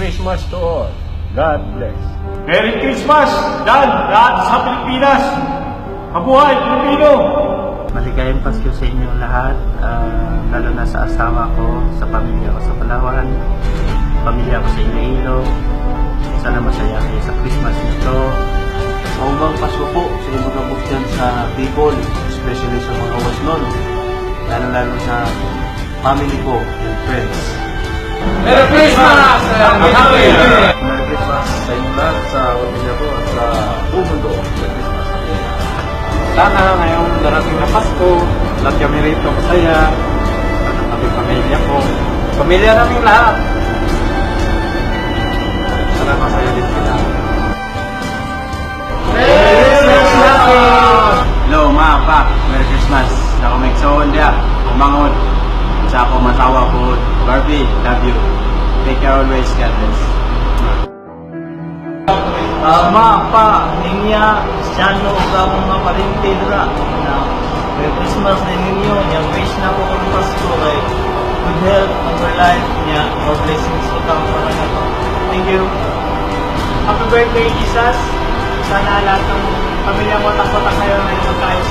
Christmas to all. God bless. Merry Christmas, Dan, lahat sa Pilipinas. Mabuhay, Pilipino! Maligayang Pasko sa inyo lahat, lalo na sa asawa ko, sa pamilya ko sa Palawan, pamilya ko sa Iloilo. Sana masaya kayo sa Christmas nito. Maubang Pasko po sa ibang kabuk dyan sa Bicol, especially sa mga Wasnon, lalo sa family ko and friends. Merry Christmas! Merry Christmas sa inyo lahat, sa pamilya ko at sa buong mundo. Merry Christmas. Sana ngayong darating na Pasko, lahat kami rito masaya. Sana kami pamilya ko, pamilya namin lahat. Sana masaya din sila. Hello mga pa, Merry Christmas. Ako may iksoon dia, umangon. Sa ako masawa ko, Barbie, love you. Take care always, God bless. Ma, pa, ninya, siyano, gamo nga parinti dira. Merry Christmas din ninyo, niya wish na ko kung Pasko, kay good health, over life, niya, more blessings ko kang para na to. Thank you. Happy birthday, Jesus! Sana lahat ng pamilya mo takot kayo na yung magkaayos.